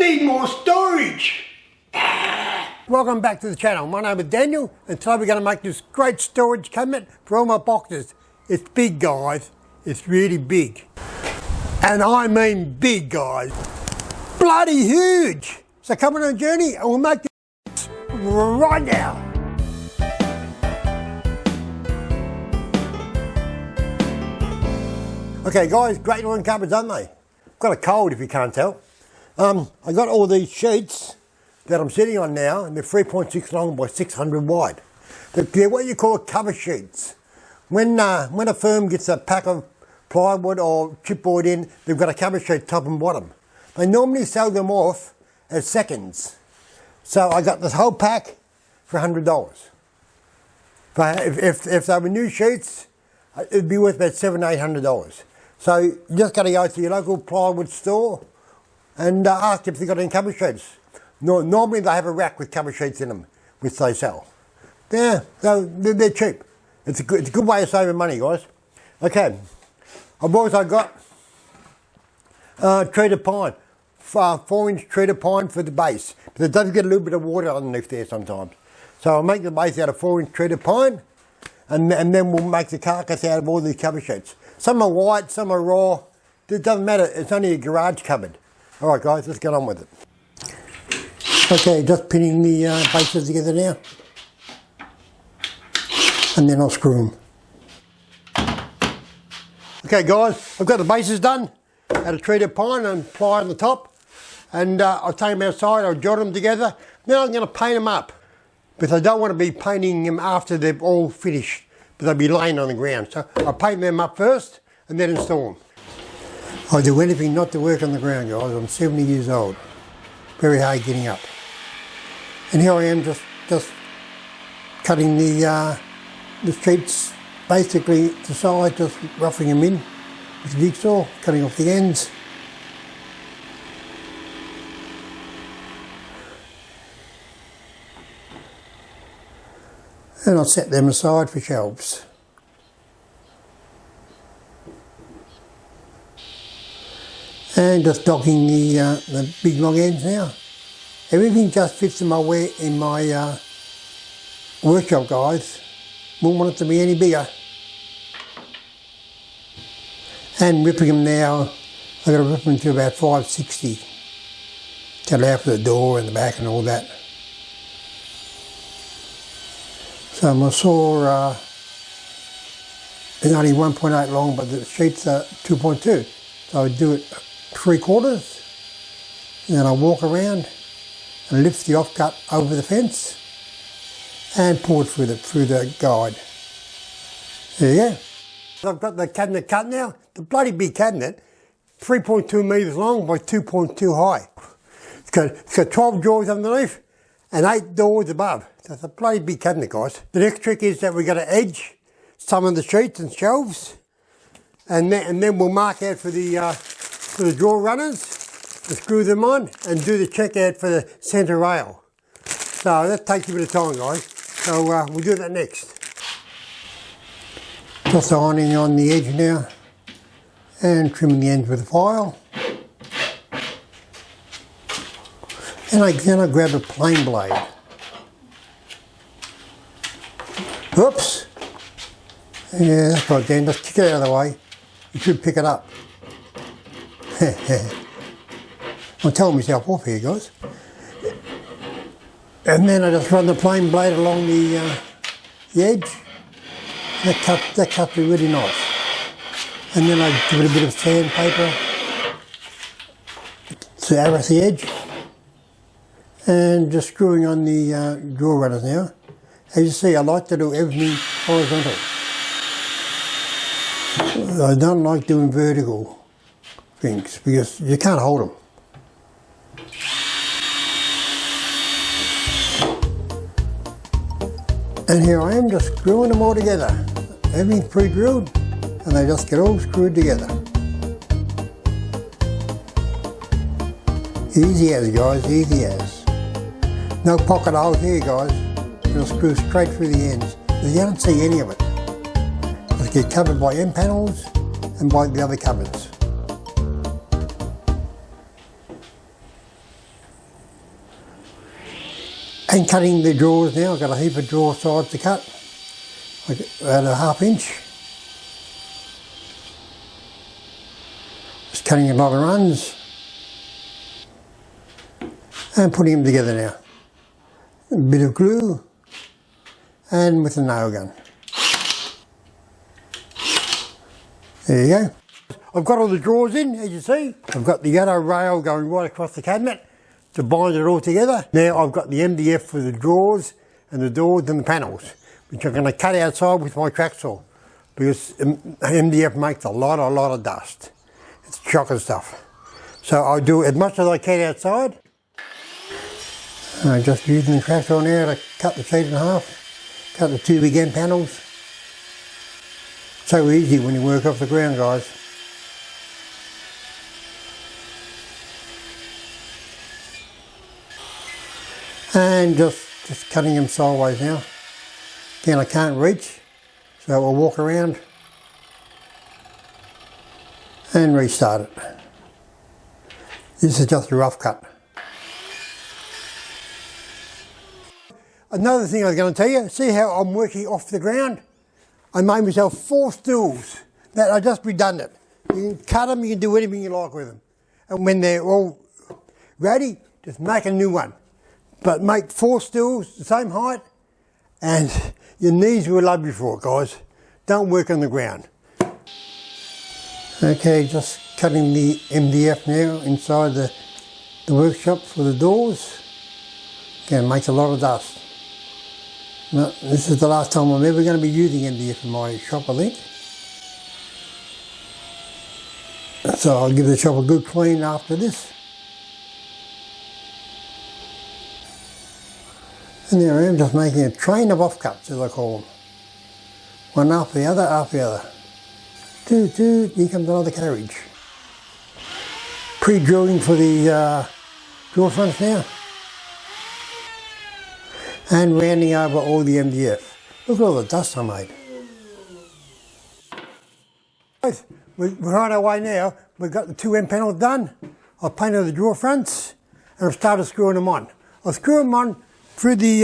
need more storage. Welcome back to the channel. My name is Daniel, and today we're going to make this great storage cabinet for all my boxes. It's big, guys. It's really big. And I mean big, guys. Bloody huge. So come on a journey and we'll make this right now. Okay guys, great looking cupboards, aren't they? Got a cold if you can't tell. I got all these sheets that I'm sitting on now, and they're 3.6 long by 600 wide. They're what you call cover sheets. When a firm gets a pack of plywood or chipboard in, they've got a cover sheet top and bottom. They normally sell them off as seconds. So I got this whole pack for $100. But if they were new sheets, it'd be worth about $700 to $800. So you just got to go to your local plywood store and ask if they've got any cover sheets. Normally they have a rack with cover sheets in them, which they sell. Yeah, so they're cheap. It's a good way of saving money, guys. Okay, I've also got treated pine, 4-inch treated pine for the base, but it does get a little bit of water underneath there sometimes. So I'll make the base out of 4-inch treated pine, and then we'll make the carcass out of all these cover sheets. Some are white, some are raw. It doesn't matter, it's only a garage cupboard. All right, guys, let's get on with it. Okay, just pinning the bases together now. And then I'll screw them. Okay guys, I've got the bases done out of treated pine and ply on the top. And I'll take them outside, I'll jot them together. Now I'm going to paint them up. But I don't want to be painting them after they've all finished, but they'll be laying on the ground. So I'll paint them up first and then install them. I do anything not to work on the ground, guys. I'm 70 years old. Very hard getting up. And here I am just cutting the sheets basically to size, just roughing them in with a jigsaw, cutting off the ends. And I'll set them aside for shelves. And just docking the big long ends now. Everything just fits in my workshop, guys. Wouldn't want it to be any bigger. And ripping them now, I've got to rip them to about 560 to allow for the door and the back and all that. So my saw is only 1.8 long, but the sheets are 2.2. So I do it 3/4, and then I walk around and lift the offcut over the fence and pour it through the guide. There you go. I've got the cabinet cut now. The bloody big cabinet, 3.2 metres long by 2.2 high. It's got 12 drawers underneath and 8 doors above. So it's a bloody big cabinet, guys. The next trick is that we've got to edge some of the sheets and shelves, and then we'll mark out for the drawer runners, to screw them on, and do the checkout for the centre rail. So that takes a bit of time, guys. So we'll do that next. Just ironing on the edge now and trimming the ends with a file. And then I grab a plane blade. Oops. Yeah, that's right, Dan. Just kick it out of the way. You should pick it up. I'm telling myself off here, guys. And then I just run the plane blade along the edge. That cuts me really nice. And then I give it a bit of sandpaper to arrow the edge. And just screwing on the drawer runners now. As you see, I like to do everything horizontal. I don't like doing vertical things because you can't hold them. And here I am just screwing them all together. Everything's pre-drilled and they just get all screwed together. Easy as, guys, easy as. No pocket holes here, guys. It'll screw straight through the ends. You don't see any of it. It'll get covered by end panels and by the other cupboards. And cutting the drawers now. I've got a heap of drawer sides to cut. About a 1/2 inch. Just cutting a lot of runs. And putting them together now. A bit of glue. And with a nail gun. There you go. I've got all the drawers in, as you see. I've got the yellow rail going right across the cabinet to bind it all together. Now I've got the MDF for the drawers and the doors and the panels, which I'm going to cut outside with my track saw, because MDF makes a lot of dust. It's shocking stuff. So I'll do as much as I can outside. I'm just using the track saw now to cut the sheet in half, cut the 2 big end panels. So easy when you work off the ground, guys. And just cutting them sideways now. Again, I can't reach, so I'll walk around and restart it. This is just a rough cut. Another thing I was going to tell you, see how I'm working off the ground? I made myself 4 stools that are just redundant. You can cut them, you can do anything you like with them. And when they're all ready, just make a new one. But make 4 stools the same height, and your knees will love you for it, guys. Don't work on the ground. Okay, just cutting the MDF now inside the workshop for the doors. Again, makes a lot of dust. No, this is the last time I'm ever going to be using MDF in my shop, I think. So I'll give the shop a good clean after this. And there I am, just making a train of offcuts, as I call them. One after the other, after the other. Toot, toot, here comes another carriage. Pre-drilling for the drawer fronts now. And rounding over all the MDF. Look at all the dust I made. We're on our way now. We've got the 2 end panels done. I've painted the drawer fronts and I've started screwing them on. I'll screw them on through the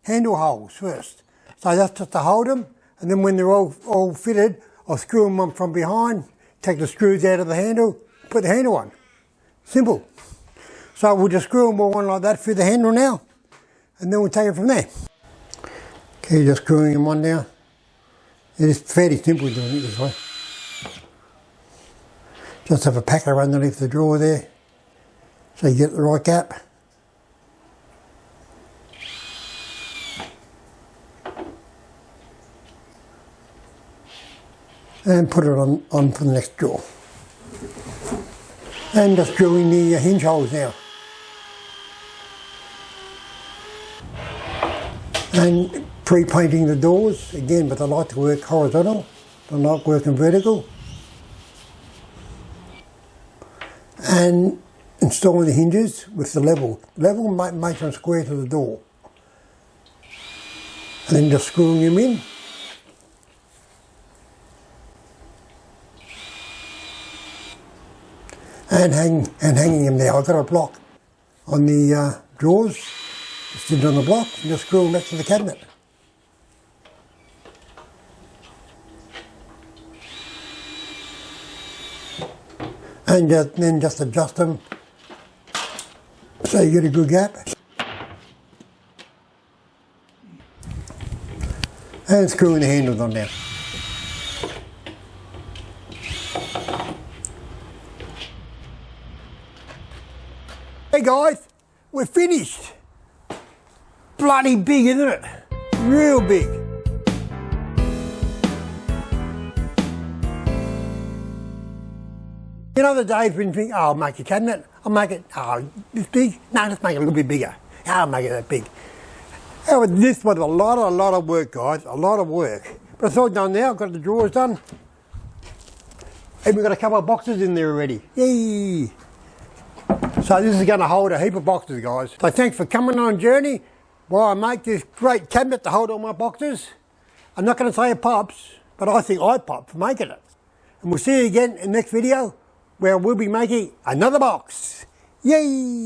handle holes first. So that's just to hold them, and then when they're all fitted, I'll screw them on from behind, take the screws out of the handle, put the handle on. Simple. So we'll just screw them all on like that through the handle now, and then we'll take it from there. Okay, just screwing them on now. It is fairly simple doing it this way. Just have a packer underneath the drawer there, so you get the right gap. And put it on for the next drawer. And just drilling the hinge holes now. And pre-painting the doors, again, but I like to work horizontal, I like working vertical. And installing the hinges with the level. Level makes them square to the door. And then just screwing them in. And hanging them there. I've got a block on the drawers, just sit on the block and just screw them back to the cabinet. And then just adjust them so you get a good gap. And screwing the handles on now. Hey guys, we're finished. Bloody big, isn't it? Real big. You know the days when you think, oh, I'll make a cabinet, I'll make it, oh, this big? No, let's make it a little bit bigger. I'll make it that big. This was a lot of work, guys, a lot of work. But it's all done now, I've got the drawers done. And we've got a couple of boxes in there already. Yay! So this is going to hold a heap of boxes, guys. So thanks for coming on a journey while I make this great cabinet to hold all my boxes. I'm not going to say it pops, but I think I pop for making it. And we'll see you again in the next video where we'll be making another box. Yay!